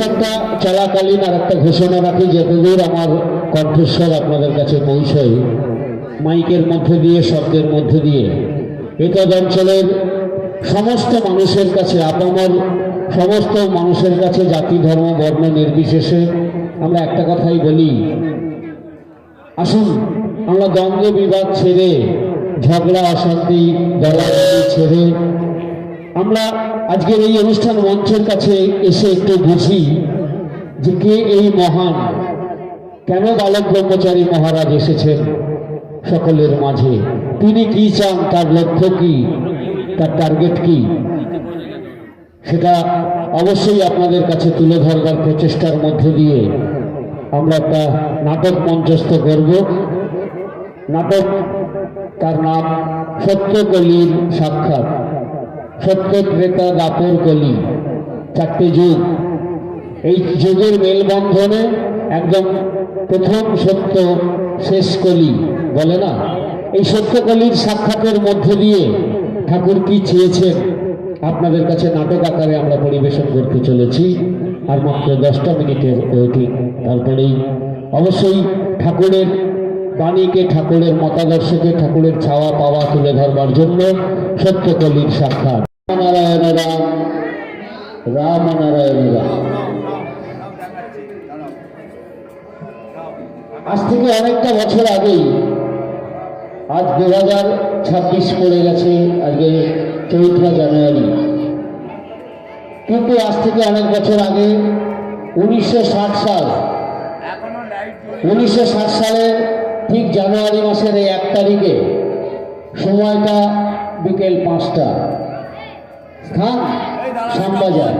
অনুষ্ঠানটা চলাকালীন আর একটা ঘোষণা রাখি, যতদূর আমার কণ্ঠস্বর আপনাদের কাছে পৌঁছয় মাইকের মধ্যে দিয়ে, শব্দের মধ্যে দিয়ে, এটা অঞ্চলের সমস্ত মানুষের কাছে, আপামর সমস্ত মানুষের কাছে, জাতি ধর্ম বর্ণ নির্বিশেষে আমরা একটা কথাই বলি, আসুন আমরা দ্বন্দ্ব বিবাদ ছেড়ে, ঝগড়া অশান্তি দলাদলি ছেড়ে আমরা আজকের এই অনুষ্ঠান মঞ্চের কাছে এসে একটু বুঝি যে কে এই মহান, কেন বালক ব্রহ্মচারী মহারাজ এসেছেন সকলের মাঝে, তিনি কি চান, তার লক্ষ্য কি, তার টার্গেট কি, সেটা অবশ্যই আপনাদের কাছে তুলে ধরবার প্রচেষ্টার মধ্যে দিয়ে আমরা একটা নাটক মঞ্চস্থ করব। নাটক, তার নাম সত্যকলির সাক্ষাৎ। সত্য, ত্রেতা, দাপর, কলি, চারটে যুগ। এই যুগের মেলবন্ধনে একদম প্রথম সত্য, শেষ কলি বলে না, এই সত্যকলির সাক্ষাতের মধ্যে দিয়ে ঠাকুর কি চেয়েছেন আপনাদের কাছে নাটক আকারে আমরা পরিবেশন করতে চলেছি। আর মাত্র 10টা মিনিটের ওয়েটিং, তারপরেই অবশ্যই ঠাকুরের বাণীকে, ঠাকুরের মতাদর্শকে, ঠাকুরের ছাওয়া পাওয়া তুলে ধরবার জন্য সত্যকলির সাক্ষাৎ। নারায়ণ রাম, রাম নারায়ণ রাম। আজ থেকে অনেকটা বছর আগেই, আজ 2026 পড়ে গেছে, আজকে 4 জানুয়ারি, কিন্তু আজ থেকে অনেক বছর আগে 1960 সাল, 1960 সালের ঠিক জানুয়ারি মাসের এই 1 তারিখে, সময়টা বিকেল 5টা, স্থান শ্যামবাজার,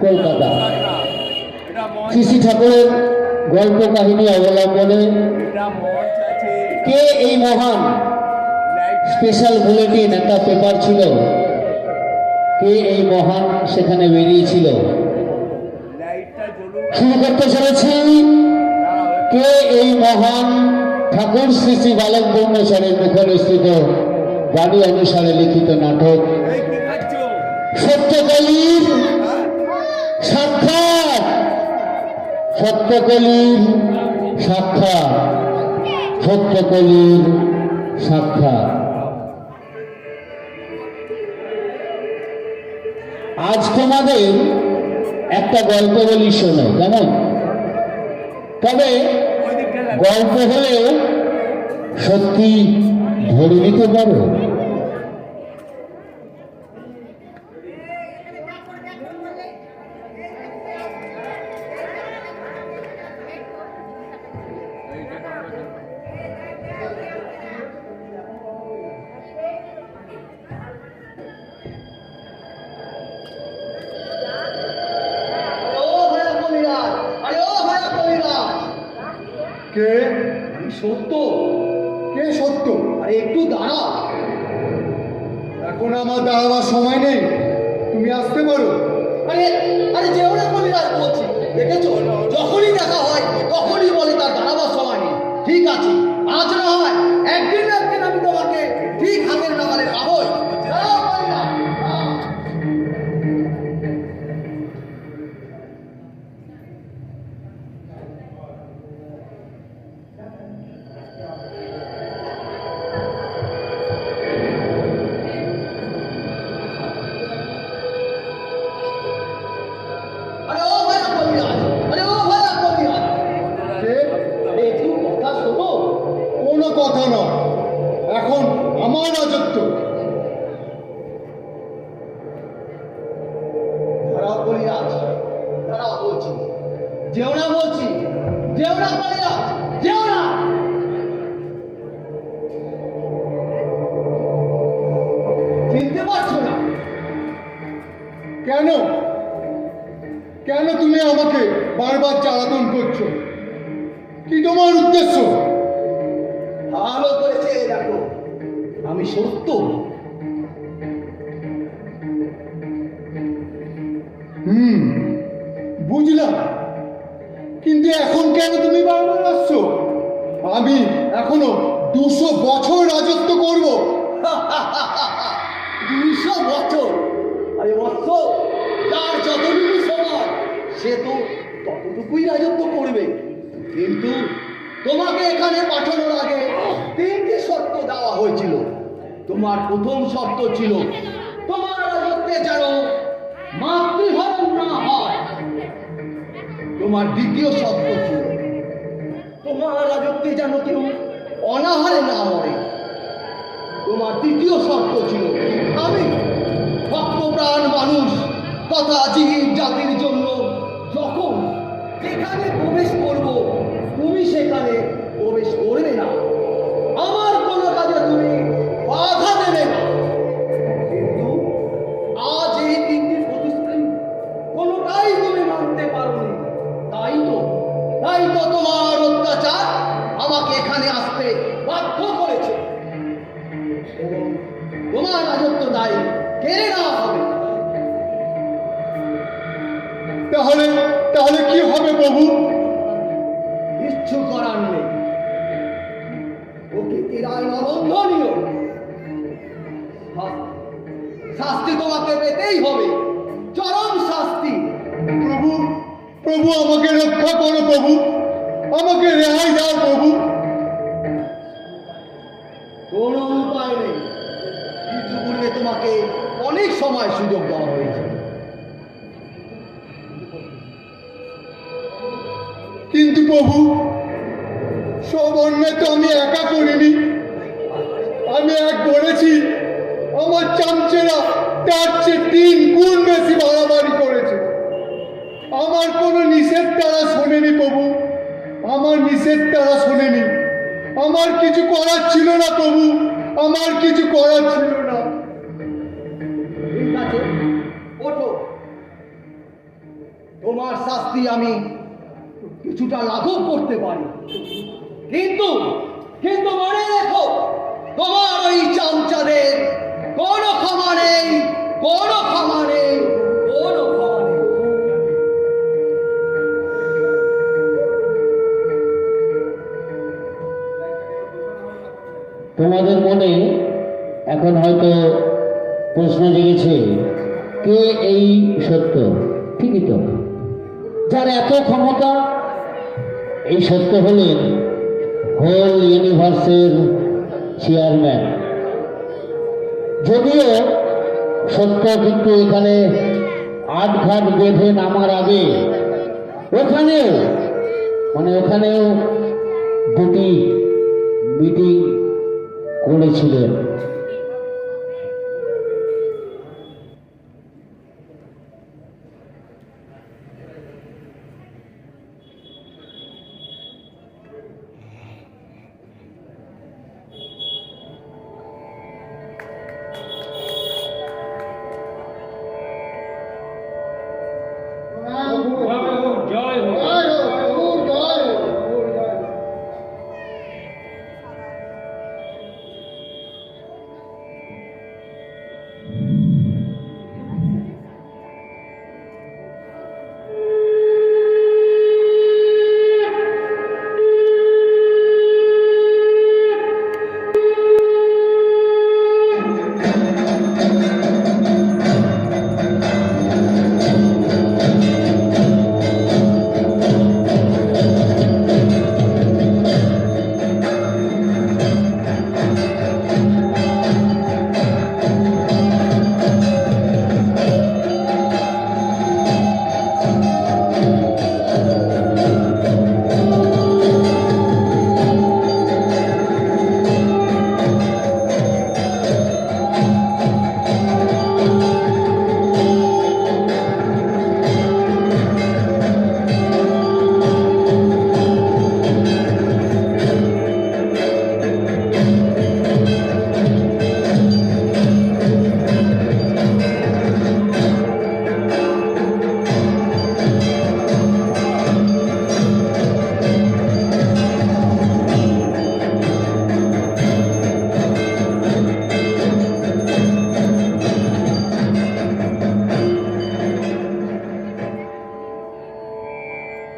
কলকাতা, শ্রী ঠাকুরের গল্প কাহিনী অবলম্বনে কে এই মহান, স্পেশাল বুলেটিন একটা পেপার ছিল, কে এই মহান সেখানে বেরিয়েছিল। শুরু করতে চলেছি কে এই মহান, ঠাকুর শ্রী শ্রী বালক ব্রহ্মচারীর মুখনিসৃত বাণী অনুসারে লিখিত নাটক সত্যকলির সাক্ষাৎ। সত্যকলির সাক্ষাৎ, সত্যকলির সাক্ষাৎ। আজ তোমাদের একটা গল্প বলি, শোনো কেমন? তবে গল্প হলেও সত্যি ধরে নিতে পারো। কে? সত্য। কে সত্য? আরে একটু দাঁড়া, এখন আমার দাঁড়াবার সময় নেই, তুমি আসতে পারো। আরে আরে যেও না কলিরাজ বলছি, দেখেছো যখনই দেখা হয় তখনই বলে তার দাঁড়াবার সময় নেই। ঠিক আছে, আজ না হয় একদিন না একদিন আমি তোমাকে ঠিক হাতের নাগালে পাবোই। দাঁড়াও কলিরাজ, দাঁড়াও। আরে ও ভাইয়া কলিরাজ, আরে ও ভাইয়া কলিরাজ, কে? আরে একটু কথা শোনো। কোনো কথা নয়, এখন আমার রাজত্ব। দাঁড়াও কলিরাজ, দাঁড়াও বলছি, যেও না বলছি, যেও না কলিরাজ, যেও না। চিনতে পারছো না? কেন? কেন তুমি আমাকে বারবার জ্বালাতন করছো? কি তোমার উদ্দেশ্য? ভালো করেছে দেখো, আমি সত্য। বুঝলাম, কিন্তু এখন কেন তুমি বারবার আসছো? আমি এখনো 200 বছর রাজত্ব করব। 200 বছর? আরে বৎস, যার যতটুকু সময় সে তো ততটুকুই রাজত্ব করবে। কিন্তু তোমাকে এখানে পাঠানোর আগে তিনটি শর্ত দেওয়া হয়েছিল। তোমার প্রথম শর্ত ছিল তোমার রাজত্বে যেন মাতৃহরণ না হয়। তোমার দ্বিতীয় শর্ত ছিল তোমার রাজত্বে যেন কেউ অনাহারে না মরে। তোমার তৃতীয় শর্ত ছিল আমি ভক্তপ্রাণ মানুষ তথা জীব জাতির জন্য যখন যেখানে প্রবেশ করব তুমি সেখানে প্রবেশ করবে না, আমার কোনো কাজে তুমি বাধা দেবে না। কিন্তু আজ এই তিনটি প্রতিশ্রুতি কোনোটাই তুমি মানতে পারোনি। তাই তো তোমার অত্যাচার আমাকে এখানে আসতে বাধ্য করেছে। এবং তোমার রাজত্ব দায় কেড়ে নেওয়া হবে। তাহলে কি হবে প্রভু? কিচ্ছু করার নেই, প্রকৃতির আইন অবন্ধনীয়। শাস্তি তোমাকে পেতেই হবে, চরম শাস্তি। প্রভু আমাকে রক্ষা করো প্রভু, আমাকে রেহাই দাও প্রভু। কোনো উপায় নেই। কিছু পূর্বে তোমাকে অনেক সময় সুযোগ দেওয়া হয়েছে। কিন্তু প্রভু সব অন্যায় তো আমি একা করিনি। আমি এক করেছি, আমার চামচেরা তার চেয়ে 3 গুণ বেশি বাড়াবাড়ি করেছে। আমার কোনো নিষেধ তারা শোনেনি প্রভু, আমার নিষেধ তারা শোনেনি। আমার কিছু করার ছিল না প্রভু, আমার কিছু করার ছিল না। ঠিক আছে, ওঠো। তোমার শাস্তি আমি কিছুটা লাঘব করতে পারি, কিন্তু মনে রেখো তোমার ওই চামচাদের কোনো ক্ষমা নেই, কোনো ক্ষমা নেই, কোনো ক্ষমা নেই। তোমাদের মনে এখন হয়তো প্রশ্ন জেগেছে, কে এই সত্য? ঠিকই তো, যার এত ক্ষমতা। এই সত্য হলেন হোল ইউনিভার্সের চেয়ারম্যান। যদিও সত্য কিন্তু এখানে আটঘাট বেঁধে নামার আগে ওখানেও দুটি মিটিং করেছিলেন।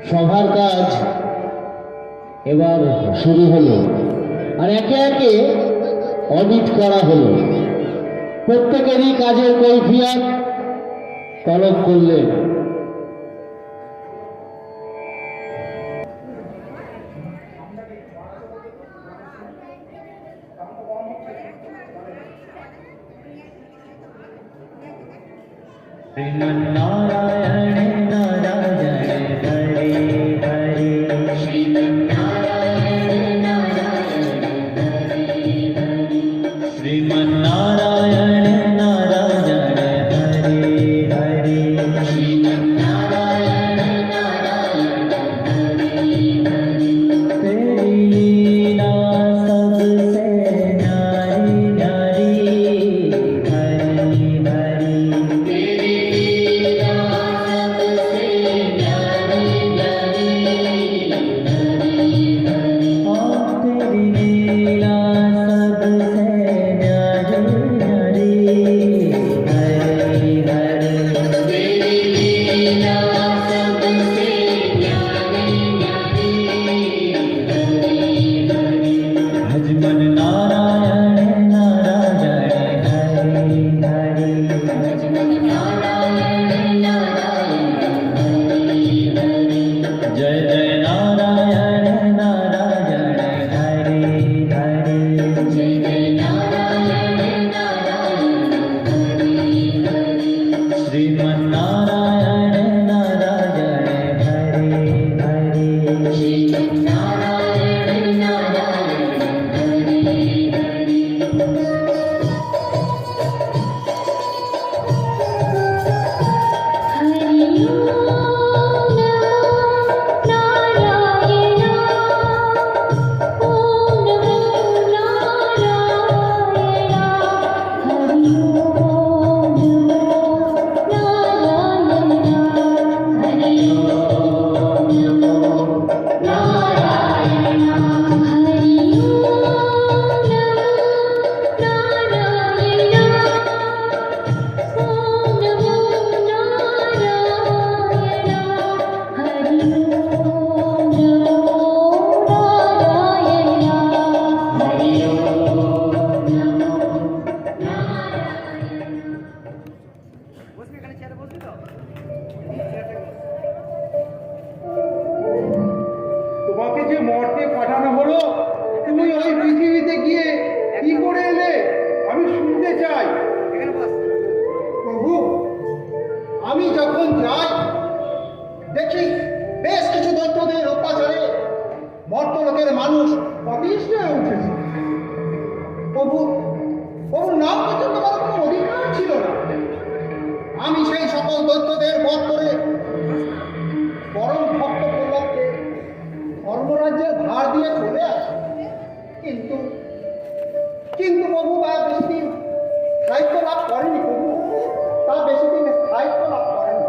সভার কাজ এবার শুরু হলো, আর একে একে অডিট করা হলো। প্রত্যেকেরই কাজের কৈফিয়ত তলব করলেন। श्रीमन्नारायण नारायण हरे हरे श्रीमन्नारायण नारायण हरे हरे श्रीमन्नारायण नारायण हरे हरे श्रीमन्नारायण नारायण हरे हरे तेरी लीला सबसे न्यारी न्यारी हरे हरे तेरी लीला सबसे न्यारी न्यारी हरे हरे तेरी लीला सबसे न्यारी न्यारी हरे हरे तेरी लीला सबसे न्यारी न्यारी भजमन नारायण नारायण हरे हरे भजमन नारायण नारायण हरे हरे जय जय नारायण नारायण हरे हरे जय जय नारायण नारायण हरे हरे श्रीमन्नारायण नारायण हरे हरे श्रीमन्नारायण नारायण हरे हरे हरि ओम नारायण ओम नमो नारायण हरि ओम नारायण हरि ओम नमो नारायण हरि ओम তোমাকে যে মর্তে পাঠানো হলো, তুমি ওই পৃথিবীতে গিয়ে কি করে এলে আমি শুনতে চাই। প্রভু, আমি যখন যাই দেখি বেশ কিছু দৈত্যদের অত্যাচারে মর্তলোকের মানুষ অতিষ্ঠ হয়ে উঠেছে। প্রভুর নাম পর্যন্ত আমার কোনো অধিকার ছিল না। আমি সেই সকল দৈত্যদের বধ করে পরম ভক্ত প্রহ্লাদকে ধর্মরাজ্যের ভার দিয়ে চলে আসে। কিন্তু কিন্তু প্রভু তা বেশি দিন দায়িত্ব লাভ করেনি। প্রভু তা বেশি দিন দায়িত্ব লাভ করেনি।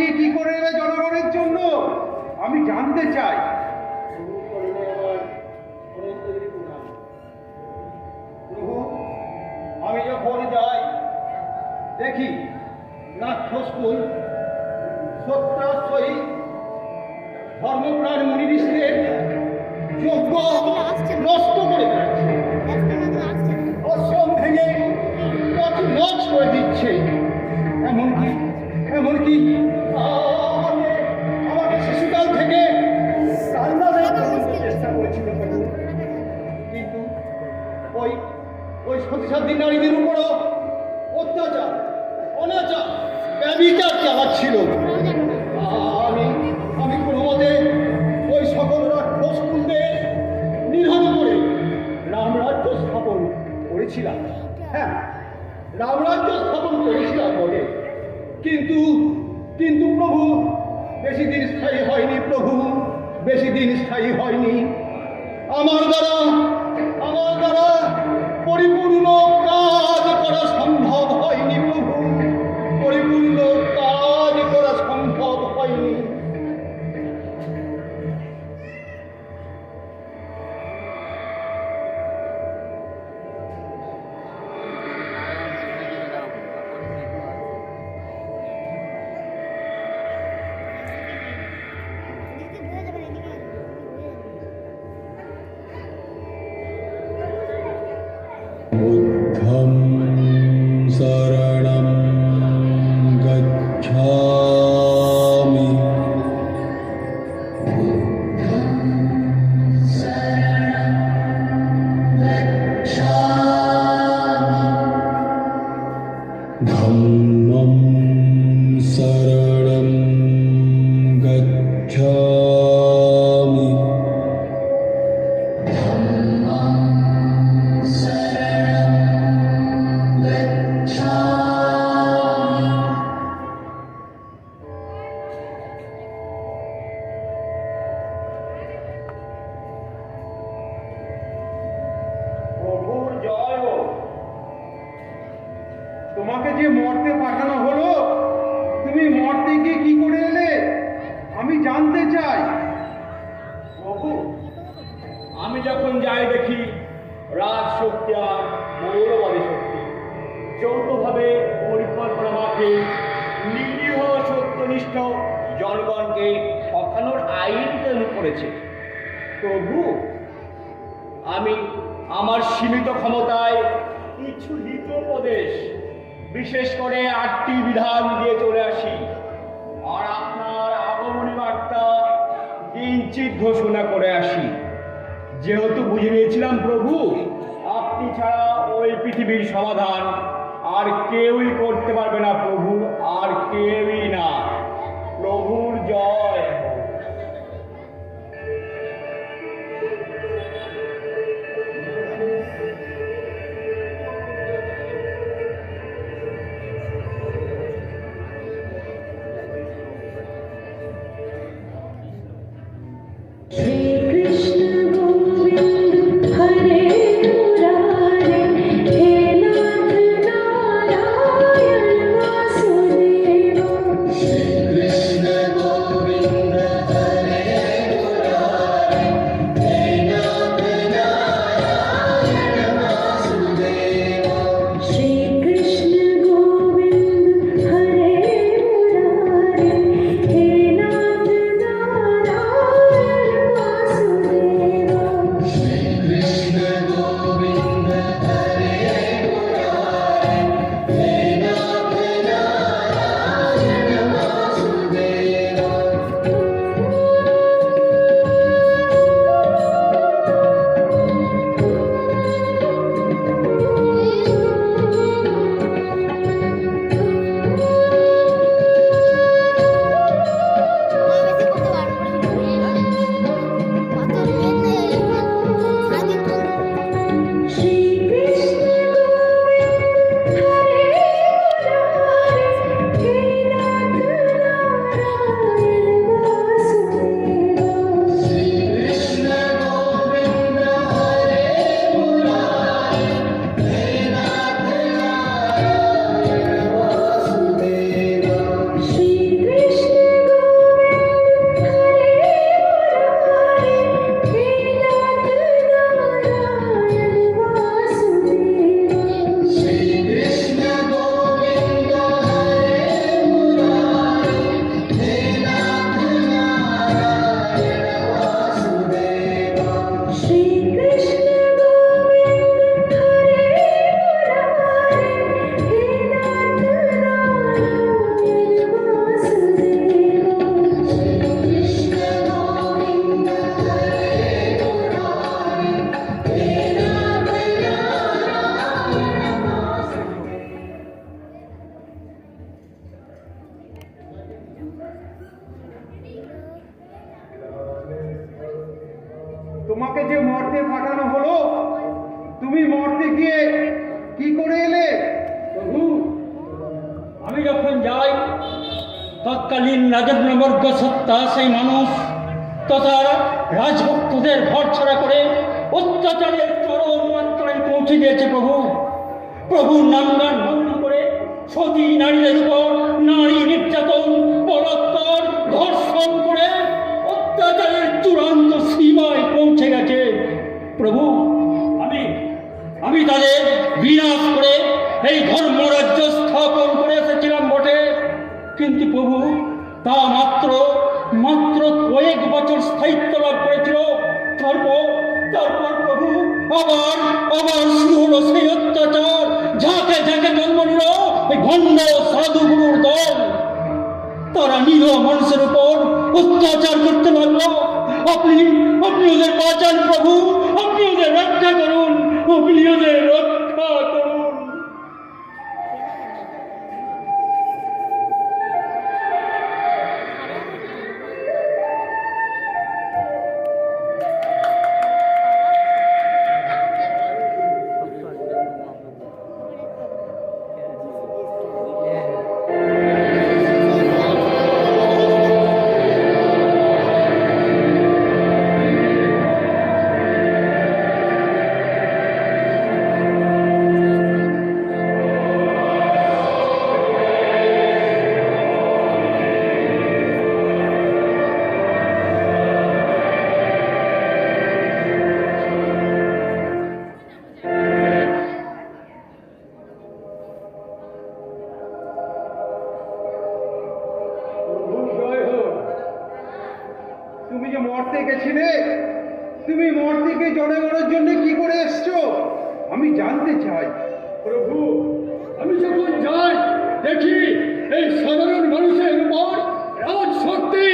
থেকে কি করে এলে জনগণের জন্য আমি জানতে চাই। প্রভু, আমি যখন যাই দেখি নাট্যস্কুল সত্যাশ্রয়ী ধর্মপ্রাণ মুনি ঋষিদের যোগ্য নষ্ট করে দিচ্ছে, আশ্রম ভেঙে নচ করে দিচ্ছে। এমনকি আমাকে শিশুকাল থেকে কান্নাদের চেষ্টা করেছিল প্রভু, কিন্তু ওই সতীসাধ্যী নারীদের উপরও অত্যাচার, অনাচার, ব্যভিচার চালাচ্ছিল। আমি কোনো মতে ওই সকল রাক্ষসকুণ্ডের নিধন করে রামরাজ্য স্থাপন করেছিলাম। হ্যাঁ, রামরাজ্য স্থাপন করেছিলাম বলে, কিন্তু প্রভু বেশি দিন স্থায়ী হয়নি। প্রভু বেশি দিন স্থায়ী হয়নি। আমার দ্বারা পরিপূর্ণ কাজ করা সম্ভব হয়নি। প্রভু পরিপূর্ণ কাজ করা সম্ভব হয়নি। बुद्धं शरणं गच्छामि धम्मं शरणं गच्छामि প্রভুর জয় হোক। তোমাকে যে মর্তে পাঠানো হলো, তুমি মর্তে গিয়ে কি করে এলে আমি জানতে চাই। প্রভু, আমি যখন যাই দেখি রাজ শক্তি আর মৌলবাদী শক্তি যৌথভাবে পরিকল্পনা মাফিক নিরীহ সত্যনিষ্ঠ জনগণকে ঠকানোর আইন তৈরি করেছে। প্রভু, আমি আমার সীমিত ক্ষমতায় কিছু হিতোপদেশ, বিশেষ করে 8টি বিধান দিয়ে চলে আসি, আর আপনার আগমনী বার্তা কিঞ্চিত ঘোষণা করে আসি। যেহেতু বুঝে নিয়েছিলাম প্রভু, আপনি ছাড়া ওই পৃথিবীর সমাধান আর কেউই করতে পারবে না প্রভু, আর কেউই না। প্রভুর জয়। श्री कृष्ण गोविंद हरे मुरारे हे नाथ नारायण वासुदेव। श्री कृष्ण गोविंद हरे मुरारे हे नाथ नारायण वासुदेव। श्री कृष्ण गोविंद हरे मुरारे हे नाथ नारायण वासुदेव। তোমাকে যে মর্তে পাঠানো হলো, তুমি মর্তে গিয়ে কি করে এলে? প্রভু, আমি যখন যাই, তৎকালীন রাজন্যবর্গ সত্তা সেই মানুষ তথা রাজভক্তদের ঘর ছাড়া করে অত্যাচারের চরম মাত্রায় পৌঁছে দিয়েছে। প্রভু নামগান বন্ধ করে সতী নারীদের উপর নারী নির্যাতন, বলাৎকার, ধর্ষণ করে অত্যাচারের চূড়ান্ত সীমায় পৌঁছে গেছে। প্রভু, আমি তাদের বিনাশ করে এই ধর্মরাজ্য স্থাপন করে এসেছিলাম বটে, কিন্তু প্রভু তা মাত্র কয়েক বছর স্থায়িত্ব লাভ করেছিল। তারপর প্রভু আবার শুরু হলো সেই অত্যাচার। ঝাঁকে জন্ম নিল ওই ভণ্ড সাধুগুরুর দল। তারা নিরীহ মানুষের উপর অত্যাচার করতে লাগলো। আপনি ওদের বাঁচান প্রভু, আপনি ওদের রক্ষা করুন, আপনি ওদের রক্ষা করুন। তুমি যে মর্তে গেছিলে, তুমি মর্তে গিয়ে জনগণের জন্য কি করে এসছো আমি জানতে চাই। প্রভু, আমি যখন যাই দেখি এই সাধারণ মানুষের উপর রাজশক্তি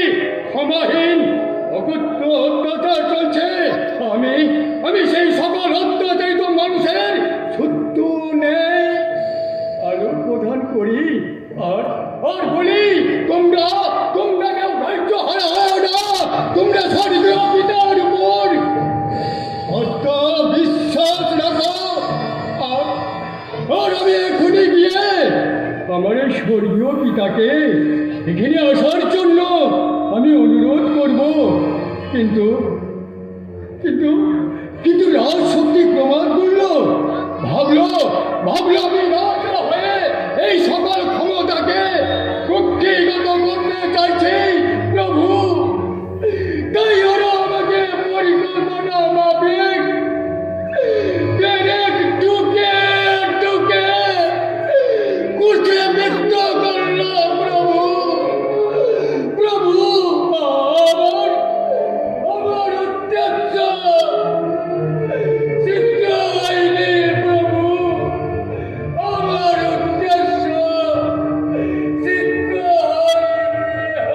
ক্ষমাহীন অকথ্য অত্যাচার চলছে। আমি সেই সকল অত্যাচারিত মানুষের সত্য নেই আলো প্রদান করি আর বলি, তোমরা কেউ ধৈর্য হারাও না। তোমরা স্বর্গীয় পিতার উপর আস্থা বিশ্বাস রাখো। আর আমি এখনই গিয়ে আমার এই স্বর্গীয় পিতাকে এখানে আসার জন্য আমি অনুরোধ করব। কিন্তু রাজশক্তি প্রমাণ করলো, ভাবলো আমি রাজা হয়ে এই সকল ক্ষমতাকে কক্ষিগত করতে চাইছি। প্রভু, তাই ওরা আমাকে পরিকল্পনা মাফিক টুকে কুচে ব্যক্ত করলো। প্রভু, আমার উদ্দেশ্য সিদ্ধ হয়নি। প্রভু, আমার উদ্দেশ্য সিদ্ধ হয়নি।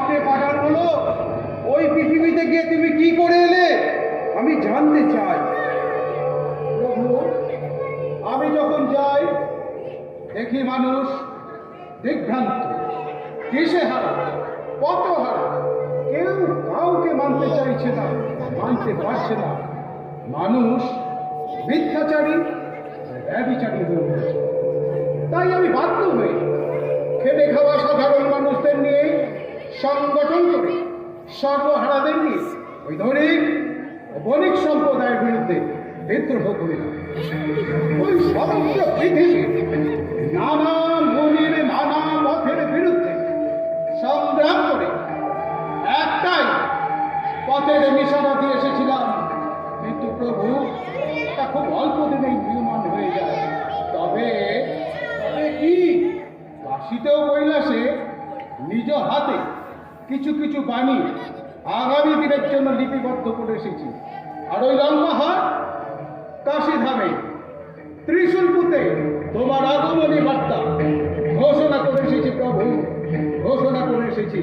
মর্তে পাঠানো হলো, ওই পৃথিবীতে গিয়ে তুমি কি করে এলে আমি জানতে চাই। প্রভু, আমি যখন যাই দেখি মানুষ দিগ্ভ্রান্ত, দিশেহারা, পথহারা, কেউ কাউকে মানতে চাইছে না, মানতে পারছে না। মানুষ মিথ্যাচারী, ব্যভিচারী হয়ে উঠেছে। তাই আমি বাধ্য হয়ে খেটে খাওয়া সাধারণ মানুষদের নিয়ে সংগঠন করে সর্বহারাদের নিয়ে ওই ধনিক ও বণিক সম্প্রদায়ের বিরুদ্ধে বিদ্রোহ করি। ওই সমগ্র পৃথিবী নানা মনির নানা পথের বিরুদ্ধে সংগ্রাম করে একটাই পথের নিশানা দিয়ে এসেছিলাম, কিন্তু প্রভু তা খুব অল্প দিনেই নির্মাণ হয়ে যায়। তবে কি কাশিতেও কৈলাসে নিজ হাতে কিছু কিছু বাণী আগামী দিনের জন্য লিপিবদ্ধ করে এসেছি। আর ওই লঙ্কাহার কাশী ধামে ত্রিশূলপুতে তোমার আগমনী বার্তা ঘোষণা করে এসেছি প্রভু, ঘোষণা করে এসেছি।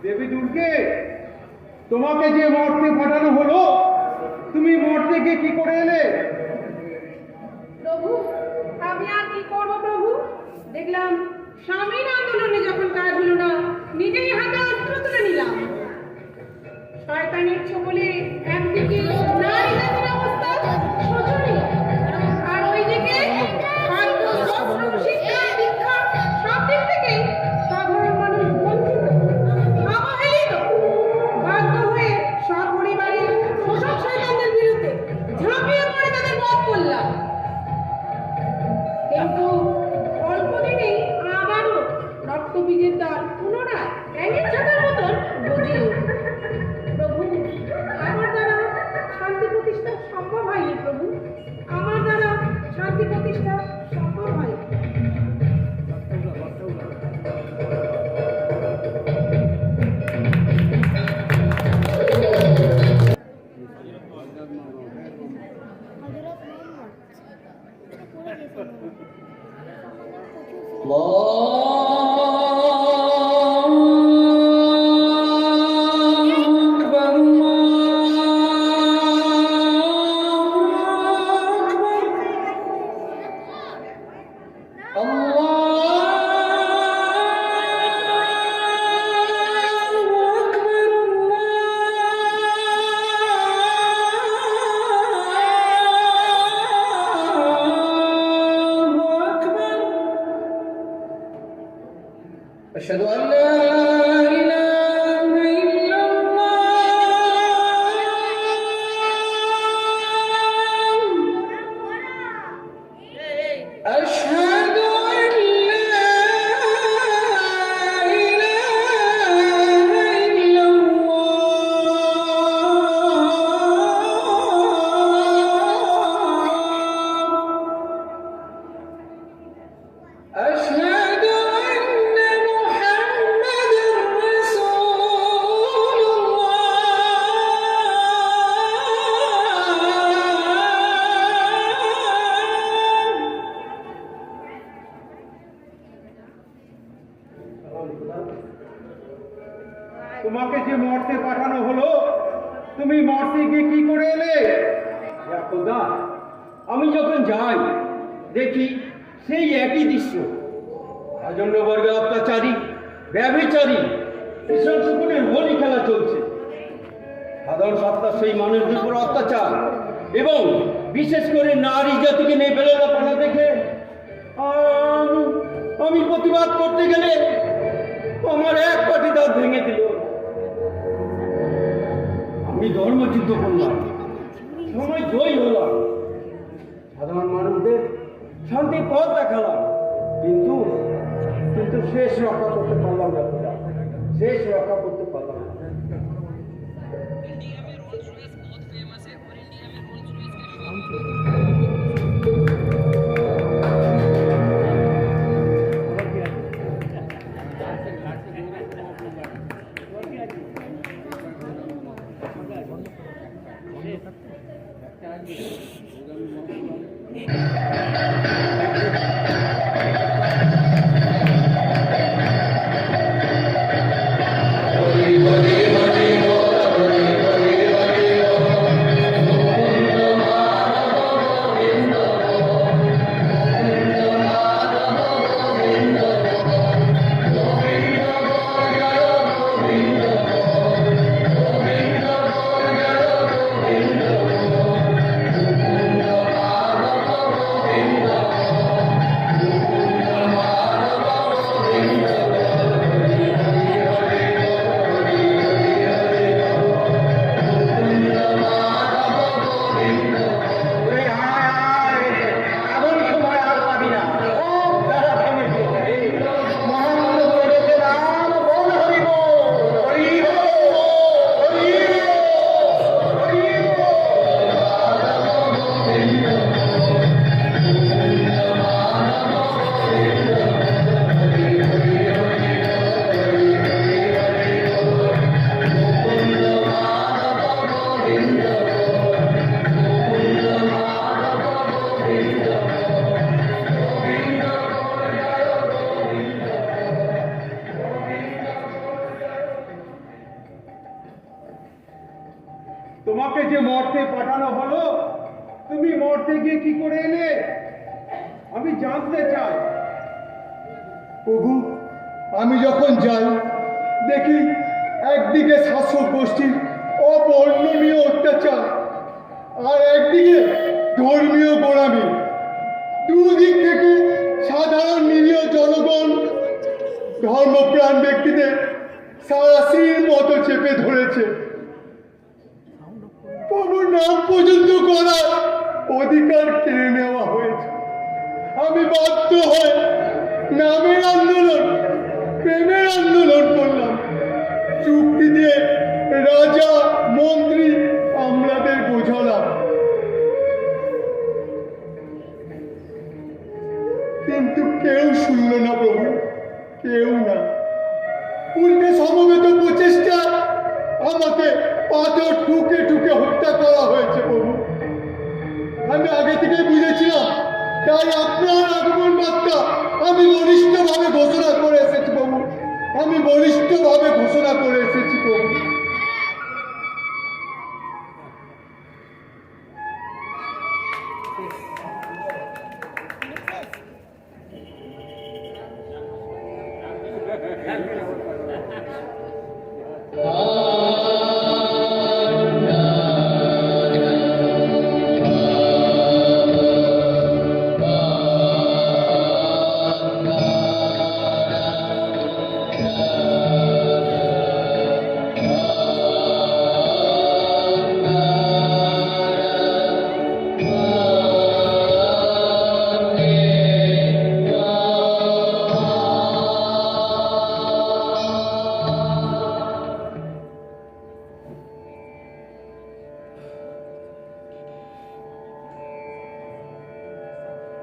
দেবী দুর্গে, তোমাকে যে মর্তে পাঠানো হলো, তুমি মর্তে গিয়ে কি করে এলে? প্রভু, আমি আর কি করবো প্রভু? দেখলাম স্বামীর আন্দোলনে যখন কাজ হলো না, নিজেই হাতে অস্ত্র তুলে নিলাম। শয়তানের ছোবলে একদিকে নারী জাতির অবস্থা শোচনীয়, আর ওইদিকে খাদ্য, বস্ত্র, শিক্ষা, দীক্ষা সব দিক থেকে সাধারণ মানুষ বঞ্চিত, অবহেলিত। বাধ্য হয়ে সপরিবারে শোষক শয়তানদের বিরুদ্ধে ঝাঁপিয়ে পড়ে তাদের বধ করলাম। কিন্তু অল্প দিনেই আবারও রক্তবীজের দল পুনরায় ব্যাঙের ছাতার মতন গজিয়ে উঠল। প্রভু, আমার দ্বারা শান্তি প্রতিষ্ঠা সম্ভব হয়নি। প্রভু, আমার দ্বারা শান্তি প্রতিষ্ঠা সম্ভব হয়নি। তোমাকে যে মর্তে পাঠানো হলো, তুমি মর্তে গিয়ে কি করে এলে? খোদা, আমি যখন যাই দেখি সেই একই দৃশ্য। রাজন্যবর্গে অত্যাচারী, ব্যভিচারী, কৃষকদের হোলি খেলা চলছে। সাধারণ সত্তার সেই মানুষদের উপর অত্যাচার এবং বিশেষ করে নারী জাতিকে নিয়ে বেলেলাপনা দেখে আমি প্রতিবাদ করতে গেলে আমার এক পাটি দাঁত ভেঙে দিল। আমি ধর্মযুদ্ধ করলাম, সময় জয়ী হলাম, সাধারণ মানুষদের শান্তির পথ দেখালাম, কিন্তু শেষ রক্ষা করতে পারলাম না, শেষ রক্ষা করতে পারলাম না। তোমাকে যে মর্তে পাঠানো হলো, তুমি মর্তে গিয়ে কি করে এলে? আমি জানতে চাই। প্রভু, আমি যখন যাই দেখি একদিকে শাসক গোষ্ঠীর অবর্ণনীয় অত্যাচার আর একদিকে ধর্মীয় গোড়ামি। দুদিক থেকে সাধারণ নিরীহ জনগণ ধর্মপ্রাণ ব্যক্তিদের সারাশির মতো চেপে ধরেছে। প্রভুর নাম পর্যন্ত করার অধিকার কেড়ে নেওয়া হয়েছে। আমি বাধ্য হয়ে নামের আন্দোলন, প্রেমের আন্দোলন করলাম। চুক্তি দিয়ে রাজা, মন্ত্রী, আমলাদের বোঝালাম, কিন্তু কেউ শুনল না প্রভু, কেউ না। উল্টে সমবেত প্রচেষ্টা আমাকে পাথর ঠুকে ঠুকে হত্যা করা হয়েছে প্রভু। আমি আগে থেকে বুঝেছিলাম, তাই আপনার আগমন বার্তা আমি বলিষ্ঠভাবে ঘোষণা করে এসেছি প্রভু। আমি বলিষ্ঠভাবে ঘোষণা করে এসেছি প্রভু।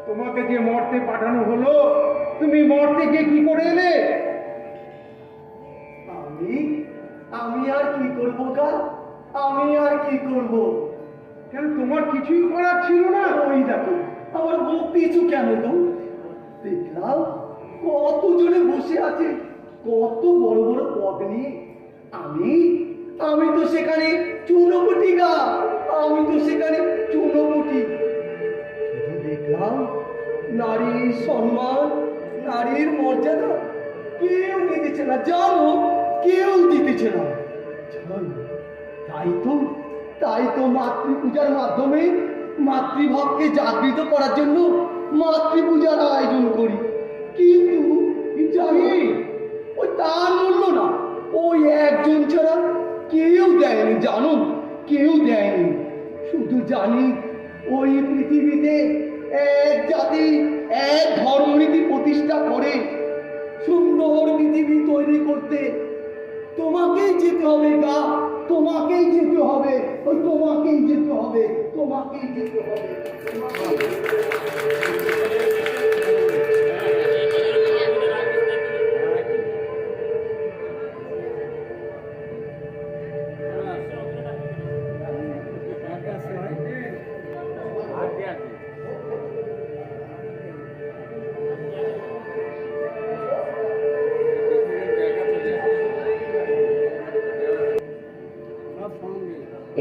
তোমাকে যে মর্তে পাঠানো হলো, তুমি মর্তে গিয়ে কি করে এলে? আমি আর কি করব গা? আমি আর কি করব? কেন, তোমার কিছুই করার ছিল না? ওই দেখো আমার মুখ পিছু কেন গো? দেখলাম কতজনে বসে আছে, কত বড় বড় পদ নিয়ে। আমি আমি তো সেখানে চুনোপুটি গা, আমি তো সেখানে চুনোপুটি। শুধু দেখলাম নারীর সম্মান, নারীর মর্যাদা কেউ দিতেছে না, জানো, কেউ দিতেছে না। জানো, তাই তো মাতৃপূজার মাধ্যমে মাতৃভাবকে জাগৃত করার জন্য মাতৃপূজার আয়োজন করি। কিন্তু জানি ওই তার মূল্য না, ওই একজন ছাড়া কেউ দেয়নি, জানো, কেউ দেয়নি। শুধু জানি ওই পৃথিবীতে এক জাতি, এক ধর্মনীতি প্রতিষ্ঠা করে সুন্দর পৃথিবী তৈরি করতে তোমাকেই যেতে হবে গা, তোমাকেই যেতে হবে, ওই তোমাকেই যেতে হবে, তোমাকেই যেতে হবে, তোমাকেই যেতে হবে।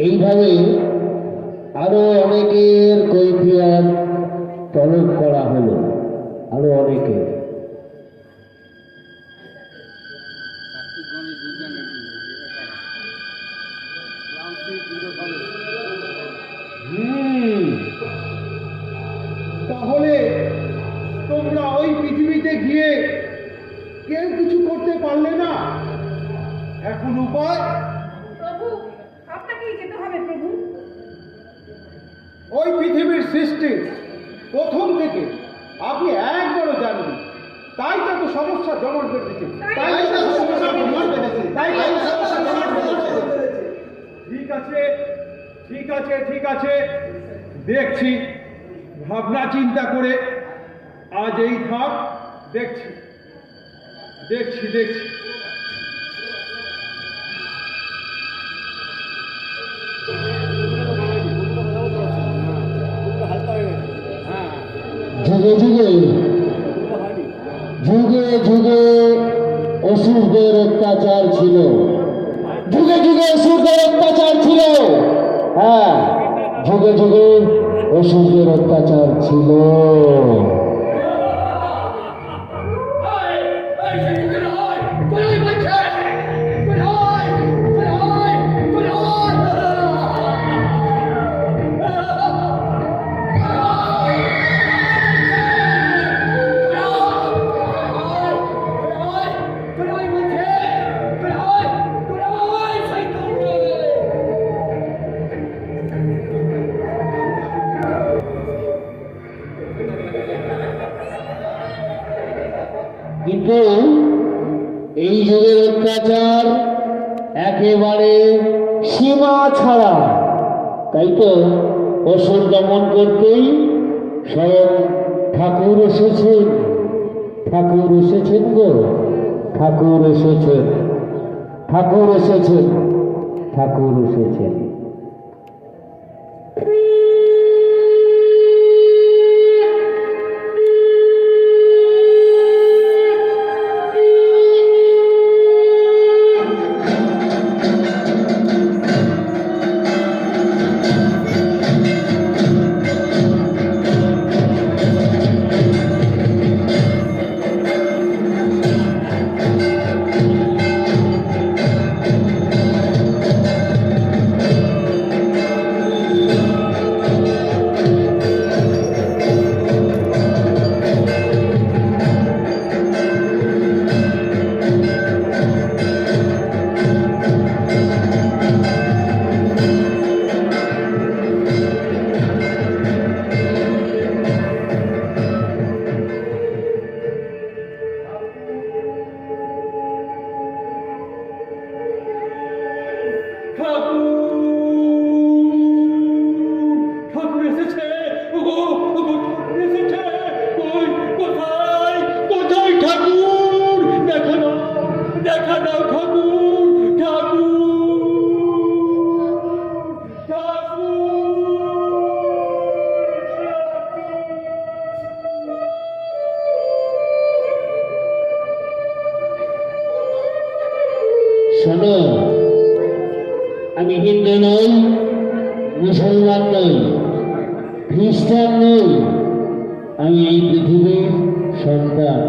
এইভাবে আরো অনেকের কৈফিয়ত তলব করা হলো, আরো অনেকের। তাহলে তোমরা ওই পৃথিবীতে গিয়ে কেউ কিছু করতে পারলে না, এখন উপায় প্রভু, আপনাকেই যেতে হবে প্রভু। ওই পৃথিবীর সৃষ্টি প্রথম থেকে আপনি একবারও জানবেন, তাই তো এত সমস্যা জমা বেঁধেছে, তাই তো এত সমস্যা জমা বেঁধেছে, তাই তো এত সমস্যা জমা বেঁধেছে। ঠিক আছে, ঠিক আছে, ঠিক আছে, দেখছি, ভাবনা চিন্তা করে আজ এই থাক, দেখছি দেখছি দেখছি। যুগে যুগে যুগে যুগে অসুরদের অত্যাচার ছিল, যুগে যুগে অসুরদের অত্যাচার ছিল। হ্যাঁ, যুগে যুগে অসুরদের অত্যাচার ছিল। কিন্তু এই যুগের অত্যাচার একেবারে সীমা ছাড়া, তাই তো অসুর দমন করতেই স্বয়ং ঠাকুর এসেছেন, ঠাকুর এসেছেন গো, ঠাকুর এসেছেন, ঠাকুর এসেছেন, ঠাকুর এসেছেন। ঠাকুর এসেছে, ঠাকুর এসেছে, কোথায় কোথায় ঠাকুর? দেখা দাও, দেখা দাও ঠাকুর, ঠাকুর, ঠাকুর। শোনো, খ্রিস্টান নই, আমি এই পৃথিবীর সন্তান।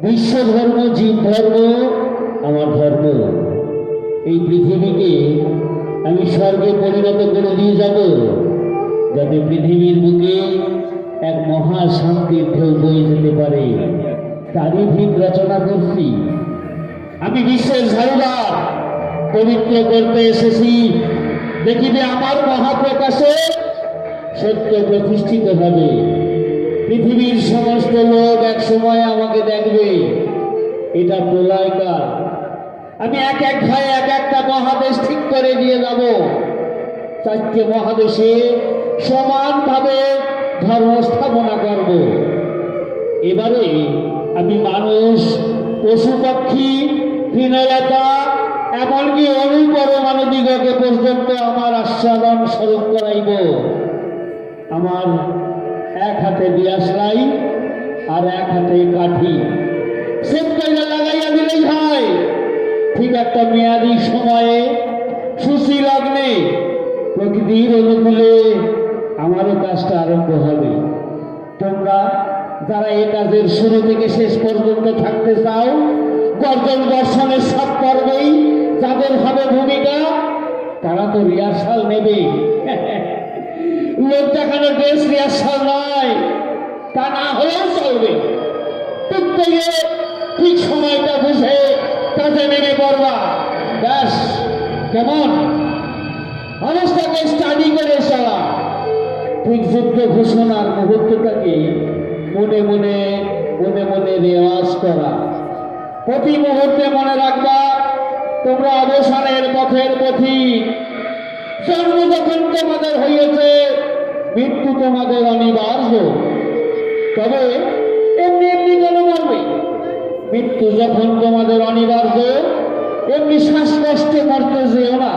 বিশ্ব ধর্ম, জীব ধর্ম আমার ধর্ম। এই পৃথিবীকে আমি স্বর্গে পরিণত করে দিয়ে যাব, যাতে পৃথিবীর বুকে এক মহা শান্তির ঢেউ বয়ে যেতে পারে। তারই ভিত রচনা করছি। আমি বিশ্বের ঝাড়ুদার, পবিত্র করতে এসেছি। দেখিবে আমার মহাপ্রকাশে সত্য প্রতিষ্ঠিত হবে। পৃথিবীর সমস্ত লোক এক সময় আমাকে দেখবে। এটা প্রলয়কাল। আমি এক এক ভাই এক একটা মহাদেশ ঠিক করে দিয়ে যাব। 4টে মহাদেশে সমানভাবে ধর্ম স্থাপনা করব। এবারে আমি মানুষ, পশু পাখি, তৃণলতা, এমনকি অনুপরমাণবিককে পর্যন্ত আমার আস্বাদন স্বরূপ করাইব। আমার এক হাতে দিয়াশলাই আর এক হাতে কাঠি। সেপ্টাইলে লাগাইয়া দিলেই হয়। ঠিক একটা মেয়াদি সময়ে সুশী লগ্নে প্রকৃতির অনুকূলে আমারও কাজটা আরম্ভ হবে। তোমরা যারা এ কাজের শুরু থেকে শেষ পর্যন্ত থাকতে চাও, গর্জন দর্শনের সব পর্বেই যাদের হবে ভূমিকা, তারা তো রিহার্সাল নেবে। লোক দেখানো ড্রেস রিহার্সাল নয়, তা না হলেও চলবে। প্রত্যেকে ঠিক সময়টা বুঝে কাজে নেমে পড়বা। ব্যাস, কেমন অবস্থাকে স্টাডি করে চলা। ঠিক যুদ্ধ ঘোষণার মুহূর্তটাকে মনে মনে রেওয়াজ করা। প্রতি মুহূর্তে মনে রাখবা তোমরা অবসানের পথের পথিক। জন্ম যখন তোমাদের হইয়াছে, মৃত্যু তোমাদের অনিবার্য। তবে এমনি এমনি কেন মরবে? মৃত্যু যখন তোমাদের অনিবার্য, এমনি শ্বাসকষ্টে মরতে যেও না।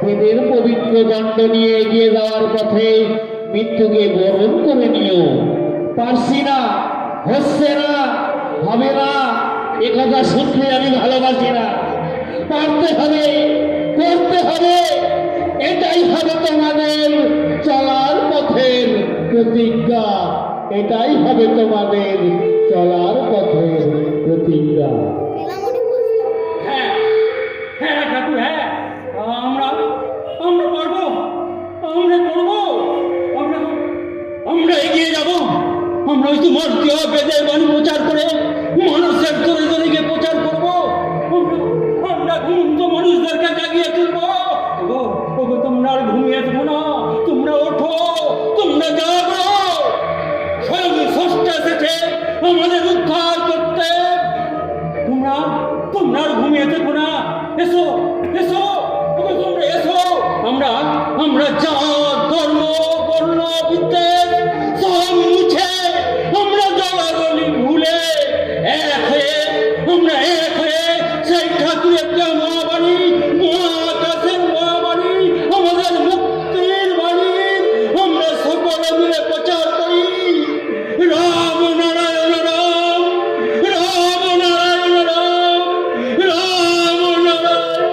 বেদের পবিত্র দণ্ড নিয়ে এগিয়ে যাওয়ার পথে মৃত্যুকে বরণ করে নিও। পারছি না, হচ্ছে না, হবে না, এ কথা শুনতে আমি ভালোবাসি না। পারতে হবে, করতে হবে। এটাই হবে তোমাদের চলার পথের প্রতিজ্ঞা। এটাই হবে তোমাদের চলার পথের প্রতিজ্ঞা। হ্যাঁ হ্যাঁ ঠাকুর, হ্যাঁ আমরা আমরা পারবো, আমরা করবো, আমরা এগিয়ে যাব। আমরা ওই তোমার বেদের বাণী প্রচার করে মানুষের তরে তরিকে প্রচার করবো। আমরা ঘুমন্ত মানুষদেরকে জাগিয়ে তুলবো। ওগো তোমরা আর ঘুমিয়ে থাকো না, তোমরা ওঠো, তোমরা জাগো। স্বয়ং ষষ্ঠ এসেছে আমাদের উদ্ধার করতে। তোমরা আর ঘুমিয়ে থাকো না, এসো এসো, ওগো তোমরা এসো। আমরা জাত, ধর্ম, বর্ণ, বিদ্বেষ সব মুছে, আমরা জলাগলি ভুলে এক হয়ে, আমরা এক হয়ে সেই ঠাকুরের মহাবাণী, মহাকাশের মহাবাণী, আমাদের মুক্তির বাণী আমরা সকলে মিলে প্রচার করি। রাম নারায়ণ রাম, রাম নারায়ণ রাম, রাম নারায়ণ রাম।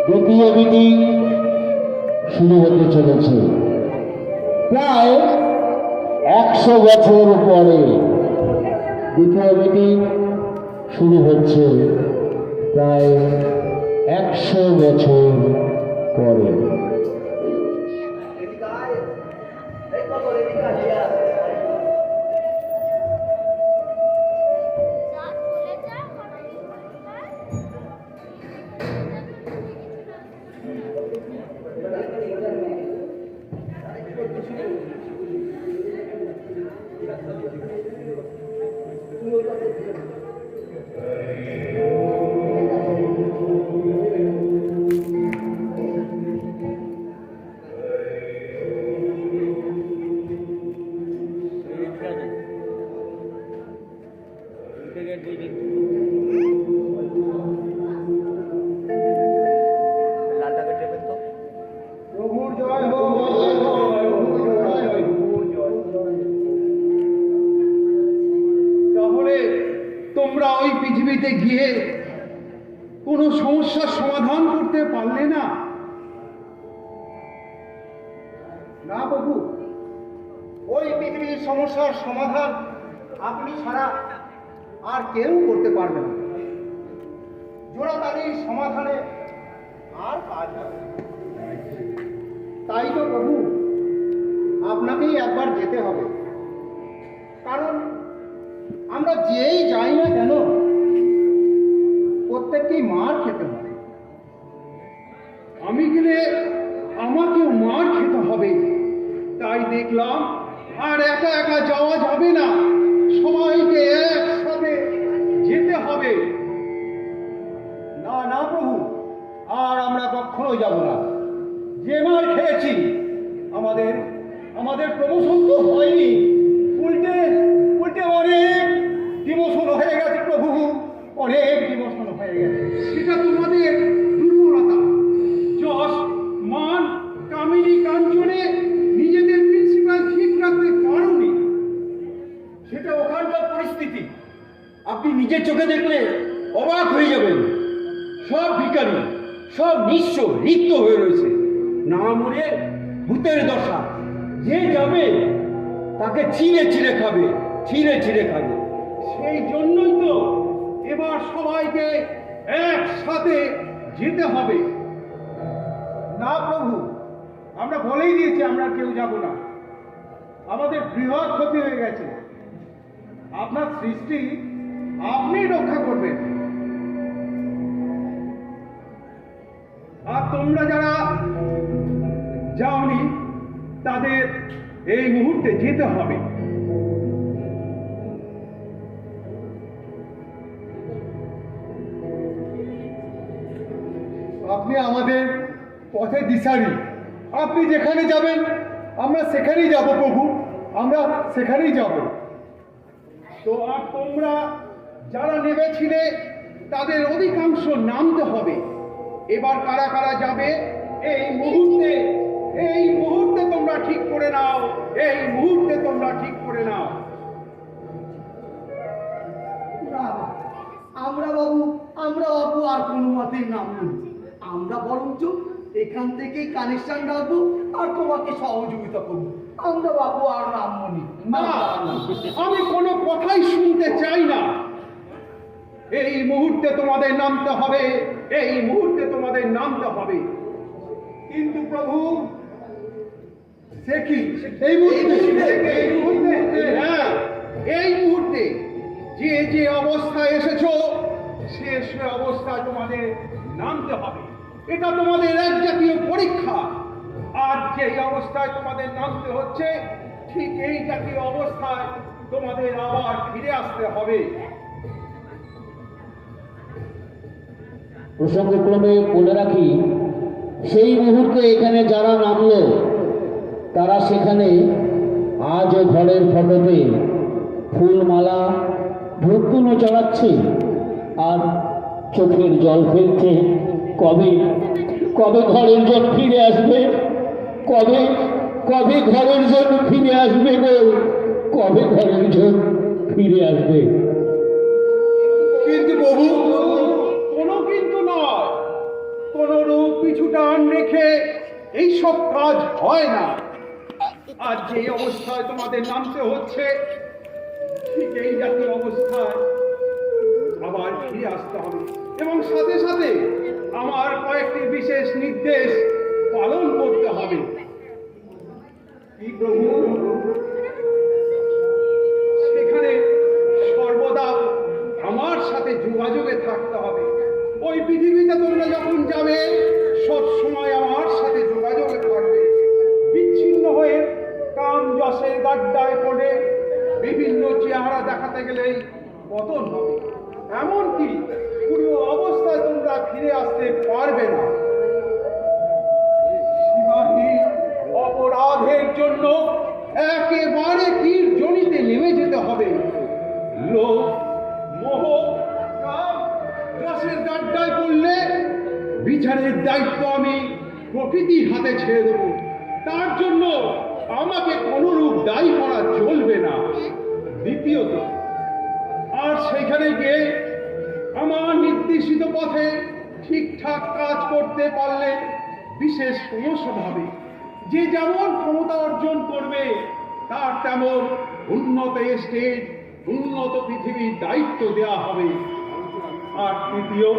দ্বিতীয় মিটিং শুরু হতে চলেছে। প্রায় 100 বছর পরে দ্বিতীয় মিটিং শুরু হচ্ছে, প্রায় 100 বছর পরে। সমস্যার সমাধান করতে পারলে না? না প্রভু, ওই পৃথিবীর সমস্যার সমাধান আপনি ছাড়া আর কেউ করতে পারবে না। জোড়াতালির সমাধানে আর কাজ হবে না। তাই তো প্রভু, আপনাকেই একবার যেতে হবে। কারণ আমরা যেই যাই না কেন, প্রত্যেককেই মার খেতে হবে। আমি গেলে আমাকেও মার খেতে হবে, তাই দেখলাম আর একা একা যাওয়া যাবে না, সবাইকে একসাথে যেতে হবে। না না প্রভু, আর আমরা কখনো যাব না। যে মার খেয়েছি, আমাদের আমাদের প্রমোশন তো হয়নি, উল্টে উল্টে অনেক ডিমোশন হয়ে গেছে প্রভু, অনেক ডিমোশন হয়ে গেছে। সেটা তোমাদের দুর্বলতা। যশ, মান, কামিনী, কাঞ্চনে নিজেদের প্রিন্সিপাল ঠিক রাখতে পারোনি। সেটা ওখানকার পরিস্থিতি। আপনি নিজের চোখে দেখলে অবাক হয়ে যাবেন। সব ভিখারি, সব নিঃস্ব, রিক্ত হয়ে রয়েছে। না মরে ভূতের দশা। যে যাবে তাকে ছিঁড়ে ছিঁড়ে খাবে, ছিঁড়ে ছিঁড়ে খাবে। সেই জন্যই তো এবার সবাইকে একসাথে যেতে হবে। না প্রভু, আমরা বলেই দিয়েছি আমরা কেউ যাব না। আমাদের বৃহৎ ক্ষতি হয়ে গেছে। আপনার সৃষ্টি আপনি রক্ষা করবেন। আর তোমরা যারা যাওনি তাদের এই মুহূর্তে যেতে হবে। আপনি আমাদের পথে দিশারি। আপনি যেখানে যাবেন আমরা সেখানেই যাব প্রভু, আমরা সেখানেই যাব। তো আর তোমরা যারা নেমেছিলে তাদের অধিকাংশ নামতে হবে। এবার কারা কারা যাবে এই মুহূর্তে তোমরা ঠিক করে নাও, এই মুহূর্তে তোমরা ঠিক করে নাও। আমরা বাবু আর কোনো মতেই নামব। আমরা বরঞ্চ এখান থেকেই কানেকশন রাখবো আর তোমাকে সহযোগিতা করবো। আমরা বাবু আর নামবনি। না, আমি কোনো কথাই শুনতে চাই না। এই মুহূর্তে তোমাদের নামতে হবে, এই মুহূর্তে তোমাদের নামতে হবে। কিন্তু প্রভু, সে কি এই মুহূর্তে, হ্যাঁ, এই মুহূর্তে যে যে অবস্থায় এসেছো সে অবস্থায় তোমাদের নামতে হবে। এটা তোমাদের এক জাতীয় পরীক্ষা। আর যে অবস্থায় তোমাদের নামতে হচ্ছে, ঠিক এই জাতীয় অবস্থায় তোমাদের আবার ফিরে আসতে হবে। প্রসঙ্গক্রমে বলে রাখি, সেই মুহূর্তে এখানে যারা নামলো তারা সেখানে আজও ঘরের ফটোতে ফুলমালা ধূপগুলো চড়াচ্ছে আর চোখের জল ফেলছে। কবে কবে ঘরের জল ফিরে আসবে, কবে কবে ঘরের জল ফিরে আসবে গো, কবে ঘরের জল ফিরে আসবে। কিন্তু প্রভু, কোনো কিন্তু নয়, কোনো রূপ পিছু টান রেখে এইসব কাজ হয় না। আর যে অবস্থায় তোমাদের নামতে হচ্ছে, ঠিক এই জাতীয় অবস্থায় আবার ফিরে আসতে হবে। এবং সাথে সাথে আমার কয়েকটি বিশেষ নির্দেশ পালন করতে হবে। কি প্রভু? সেখানে সর্বদা আমার সাথে যোগাযোগে থাকতে হবে। ওই পৃথিবীতে তোমরা যখন যাবে সব সময় আমার সাথে যোগাযোগে থাকবে। বিচ্ছিন্ন হয়ে কাম যশের গাড্ডায় পড়ে বিভিন্ন চেহারা দেখাতে গেলেই পতন হবে। এমনকি পুরো অবস্থায় তোমরা ফিরে আসতে পারবে না। সীমাহীন অপরাধের জন্য একেবারে তীর জনিতে নেমে যেতে হবে। লোভ, মোহ, কাম, রসের গাড্ডায় পড়লে বিচারের দায়িত্ব আমি প্রকৃতির হাতে ছেড়ে দেব। তার জন্য আমাকে কোনরূপ দায়ী করা চলবে না। দ্বিতীয়ত, আর সেখানে গিয়ে আমার নির্দেশিত পথে ঠিকঠাক কাজ করতে পারলে বিশেষ প্রমোশন হবে। যে যেমন ক্ষমতা অর্জন করবে তার তেমন উন্নত স্টেট, উন্নত পৃথিবীর দায়িত্ব দেওয়া হবে। আর তৃতীয়,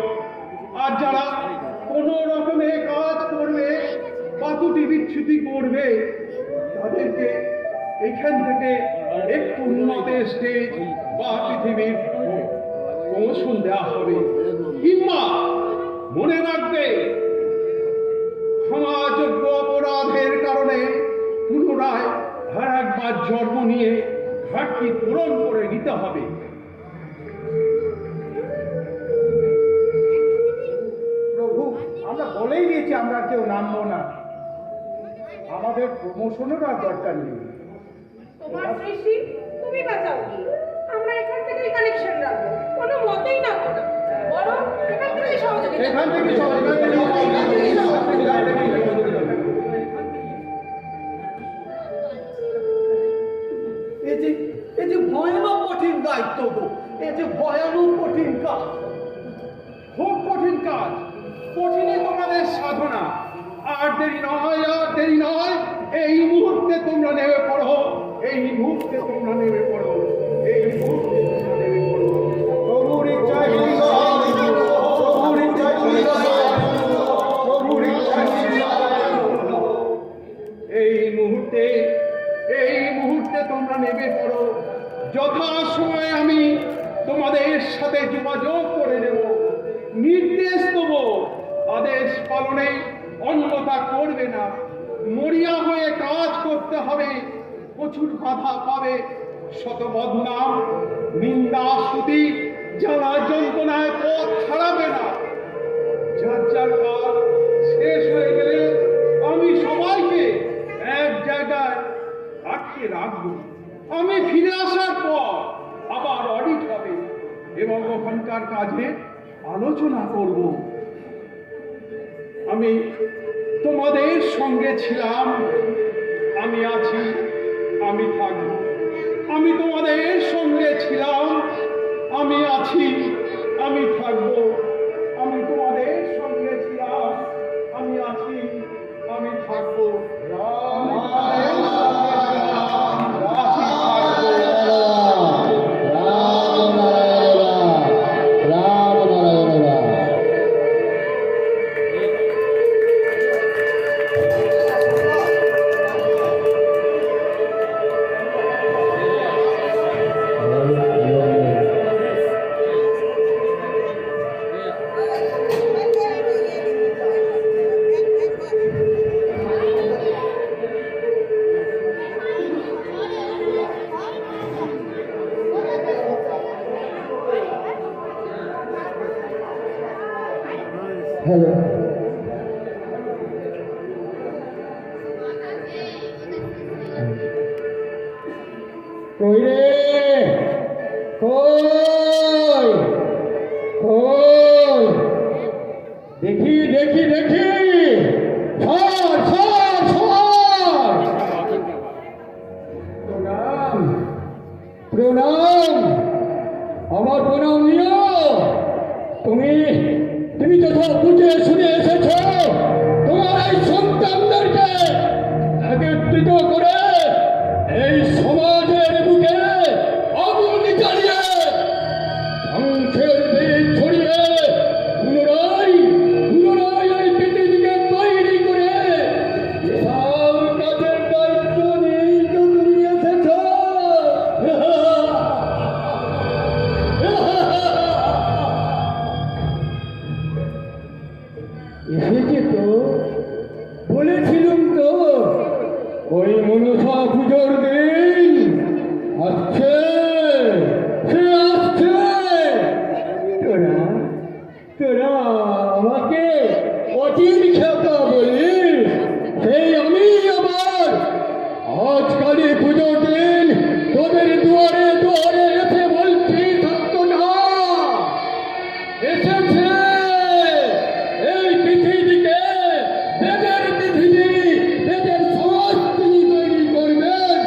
আর যারা কোনো রকমে কাজ করবে বা ত্রুটি বিচ্ছুতি করবে তাদেরকে এখান থেকে একটু উন্নত স্টেজ বা পৃথিবীর প্রমোশন দেওয়া হবে। কিংবা মনে রাখবে, ক্ষমাযোগ্য অপরাধের কারণে পুনরায় আর একবার জন্ম নিয়ে ঘাটতি পূরণ করে নিতে হবে। প্রভু, আমরা বলেই দিয়েছি আমরা কেউ নামবো না, আমাদের প্রমোশনের আর দরকার নেই। তোমার সৃষ্টি তুমি বাঁচাও কি, আমরা এখান থেকেই কানেকশন রাখবো, কোনো মতেই না বলো, বরং এখান থেকে সহযোগিতা এখান থেকে এ যে ভয়ানক কঠিন দায়িত্ব গো, এ যে ভয়ানক কঠিন কাজ। খুব কঠিন কাজ, কঠিনই তোমাদের সাধনা। আর দেরি নয়, আর দেরি নয়, এই মুহূর্তে তোমরা নেমে পড়ো, এই মুহূর্তে তোমরা নেমে পড়ো, এই মুহূর্তে তোমরা নেমে পড়ো। প্রভুর ইচ্ছায় প্রভুর ইচ্ছায় প্রভুর ইচ্ছায় এই মুহূর্তে তোমরা নেমে পড়ো। যথাসময়ে আমি তোমাদের সাথে যোগাযোগ করে নেব, নির্দেশ দেব, আদেশ পালনে অন্যথা করবে না। মরিয়া হয়ে কাজ করতে হবে, প্রচুর বাধা পাবে, শত বদনাম, নিন্দা, স্তুতি, জ্বালা যন্ত্রণায় পথ ছাড়াবে না। যার যার কাজ শেষ হয়ে গেলে আমি সবাইকে এক জায়গায় আটকে রাখবো। আমি ফিরে আসার পর আবার অডিট হবে এবং ওখানকার কাজে আলোচনা করব। আমি তোমাদের সঙ্গে ছিলাম, আমি আছি, আমি থাকব। আমি তোমাদের সঙ্গে ছিলাম, আমি আছি, আমি থাকব। আমি তোমাদের সঙ্গে ছিলাম, আমি আছি, আমি থাকব। আমি তোমাদের সঙ্গে ছিলাম, আছি, থাকব। রাম নারায়ণ রাম, রাম নারায়ণ রাম। হ্যালো, কই রে, কই কই, দেখি দেখি দেখি, সর সর সর। প্রণাম প্রণাম, আমার প্রণাম নিও। তুমি তুমি তো সব বুঝে শুনে এসেছ, তোমার এই সন্তানদেরকে একত্রিত করে এই সমাজের বুকে আগুন জ্বালিয়ে ধ্বংসের বীজ ছড়িয়ে পুনরায় পুনরায় এই পৃথিবীকে তৈরি করে বিশাল কাজের দায়িত্ব নিয়ে তো তুমি এসেছ। এসেছে তো, বলেছিলাম তো ওই মনসা পুজোর দিন আসছে, সে আসছে। তোরা তোরা আমাকে অচিন খেতা বলিস, সেই আমি আবার আজ কালী পুজোর দিন তোদের দুয়ারে দুয়ারে এসে বলছি সত্য না, এসেছে এই পৃথিবীকে, বেদের পৃথিবী, বেদের সমাজ তিনি তৈরি করবেন,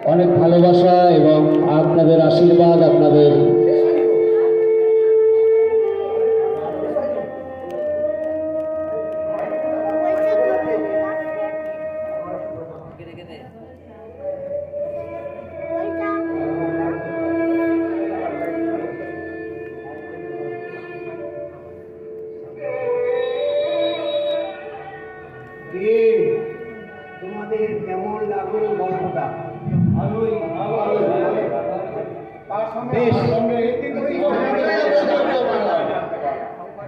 অনেক ভালোবাসা এবং আপনাদের আশীর্বাদ, আপনাদের তোমাদের কেমন লাগলো গল্পটা? তার সঙ্গে আমার সঙ্গে একই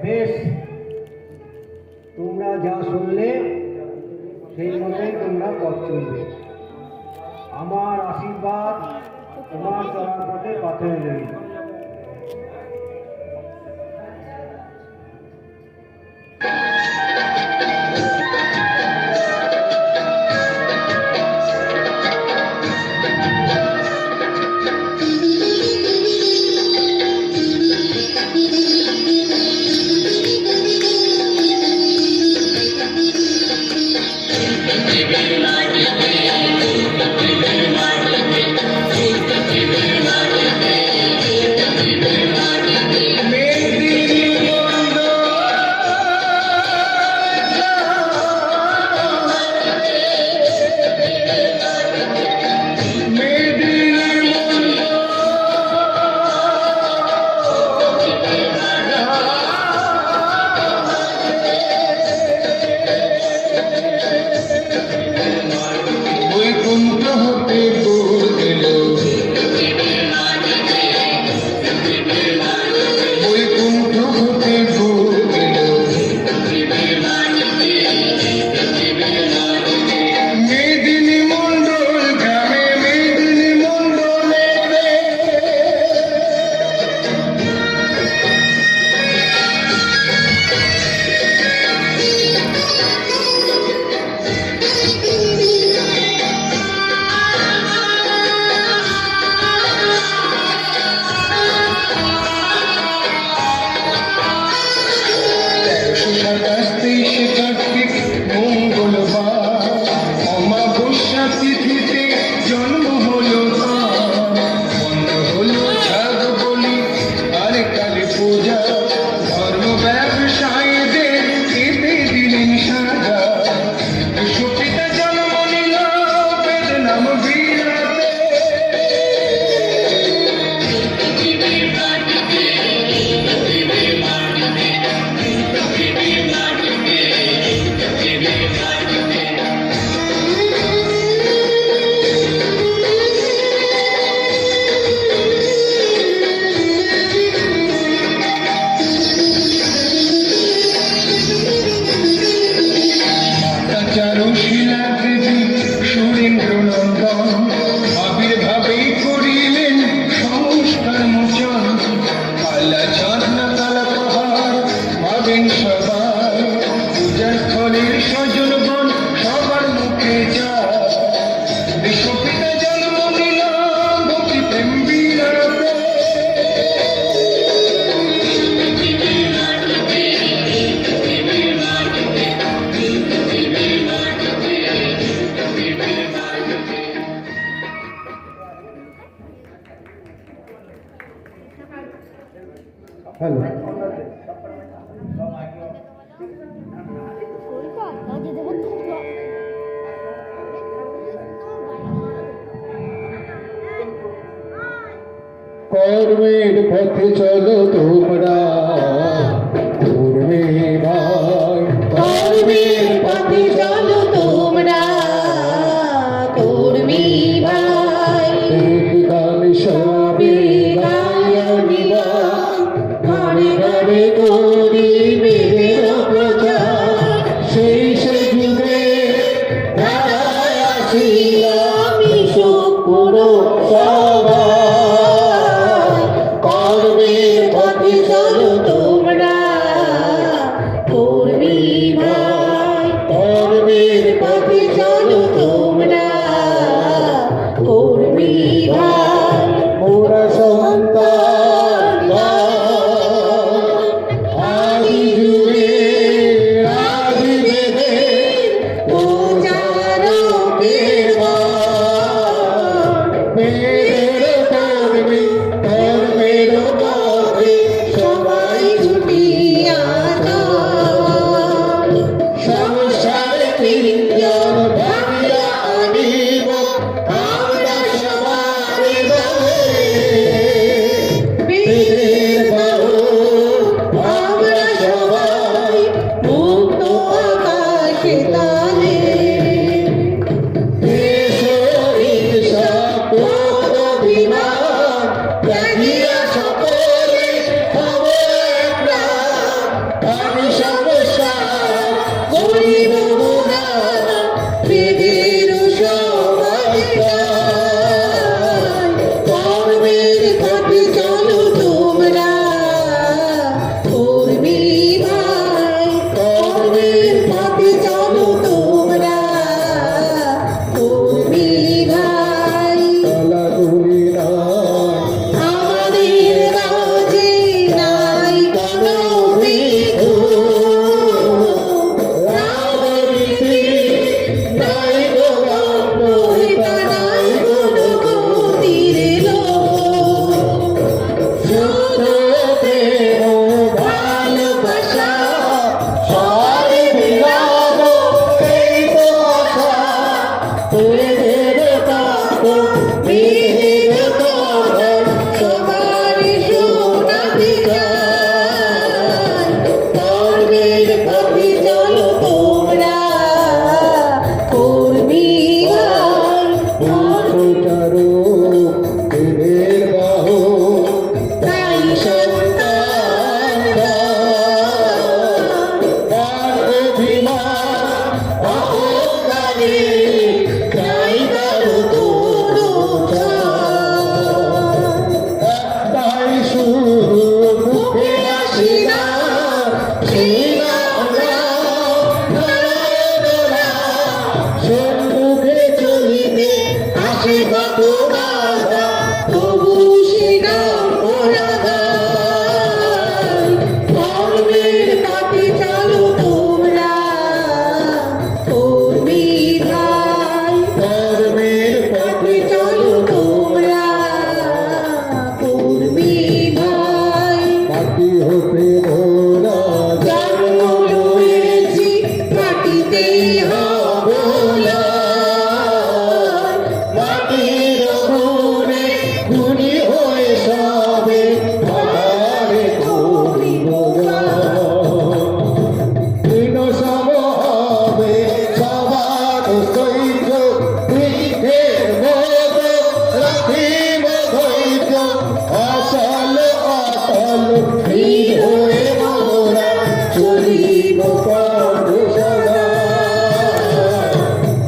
বেশ, তোমরা যা শুনলে সেই মতোই তোমরা পথ চলবে। আমার আশীর্বাদ তোমার চলার পথে পাথরে রইল। হ্যালো, কর্মের পথে চলো তোমরা, পূর্বে ভাই কর্মের পথে চলো তোমরা, কর্মী ভাই। গান সবে গায়নিবা, ঘরে ঘরে করিবে প্রচার। সেই সে যুগে ধারায় আসিলাম শুক্র সবাই। কর্মের পথে চলো তোমরা, কর্মী ভাই। কর্মের পথে চলো তোমরা, কর্মী ভাই। মোরা সন্তান আদি যুগে আদি বেদে প্রচারকের বাণ। মেয়েদের কর্মী ধর্মের পথে সবাই ছুটিয়া যায়। সংসারে তিনজন ভাবিয়া আনিব আমরা সবাই রবে। বেদের বাহু আমরা সবাই মুক্ত আকাশে তালে। বেদের সবাই যায়। কর্মের পথে চলো তোমরা কর্মী ভাই, কর্মের পথে চলো তোমরা কর্মী ভাই। আমাদের রাজে নাই কোনো বিধু, নাই কোনো পৈতা, নাই কোনো গতির লোক। শুধু প্রেম ভালোবাসা সবে মিলাব এই তো আশা। বেদের তত্ত্ব বেদের কথা সবার শোনাতে চায়। কর্মের পথে চলো তোমরা কর্মী ভাই। তাই সন্তানরা অহংকারে তাই কারো কোনো তাই শুরু মুখে আসি না সম্মুখে চলিতে আসে কত বাধা, তবু সে নাম ওরা গায়। কর্মের পথে চলো তোমরা কর্মী ভাই। কর্মের পথে চলো তোমরা কর্মী ভাই। মাটি হতে মোরা জন্ম লয়েছি মাটিতে হব লয়। মাটির গুণে গুণী হয়ে সবে ভারে করিব দিন সব হবে সবার সৈন্য বৃদ্ধের মত রাখিব ধৈর্য অচল অটল স্থির হয়ে মোরা চলিব পথ সদা।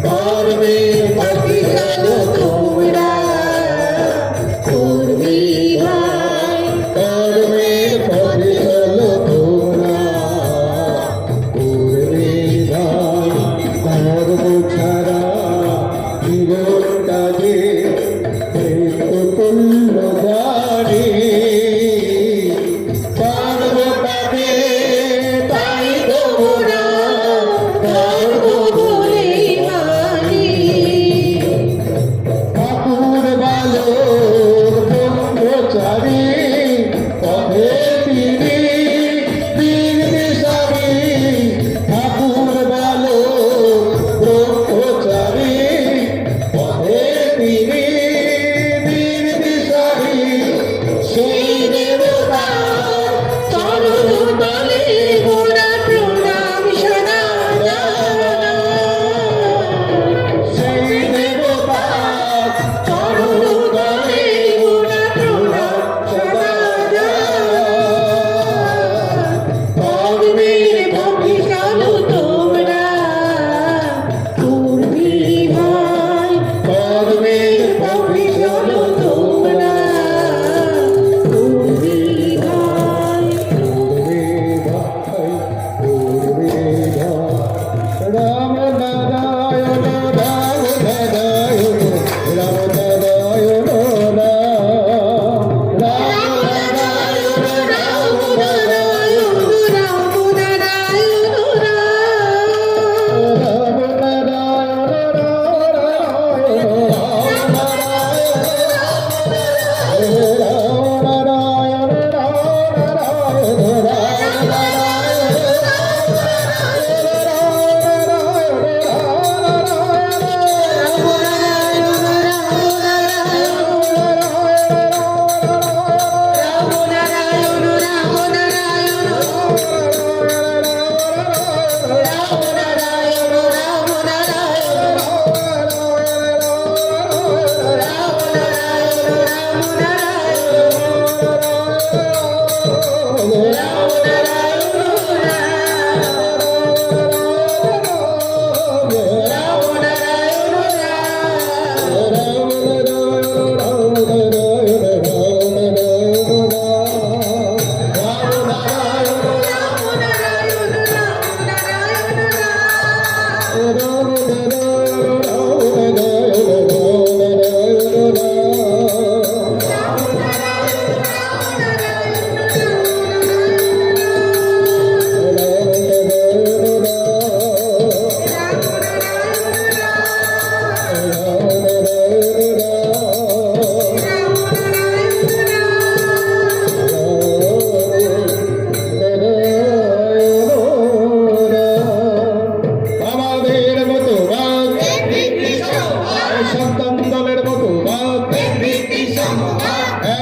কর্মের পথে চলো তোমরা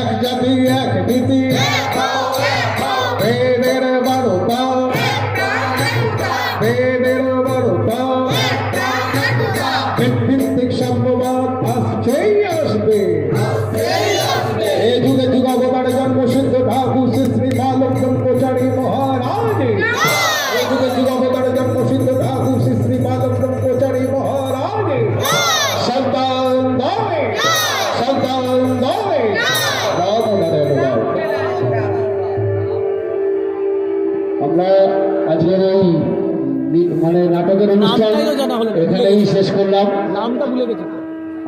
এক জাতি এক নীতি বেদের বারোটা বেদের বারোটা ভিত্তিক সাম্যবাদ আসছেই আসবে এই যুগে যুগাবতারে জন্মসিদ্ধ ঠাকুর শ্রী শ্রী বালক ব্রহ্মচারী মহারাজ এই যুগে যুগাবতারে জন্মসিদ্ধ ঠাকুর শ্রী শ্রী বালক ব্রহ্মচারী মহারাজ সন্তান দামে আমরা আজকের এই মানে নাটকের অনুষ্ঠান এখানেই শেষ করলাম। নামটা ভুলে গেছি।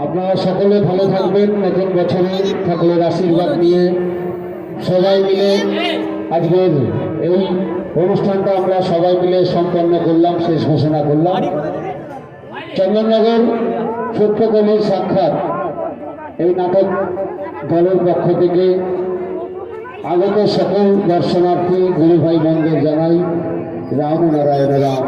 আপনারা সকলে ভালো থাকবেন, নতুন বছরে ঠাকুরের আশীর্বাদ নিয়ে সবাই মিলে আজকের এই অনুষ্ঠানটা আমরা সবাই মিলে সম্পন্ন করলাম, শেষ ঘোষণা করলাম। চন্দননগর সত্যকলির সাক্ষাৎ এই নাটক দলের পক্ষ থেকে আগত সকল দর্শনার্থী গুরু ভাই বোনদের জানাই রাম নারায়ণ রাম।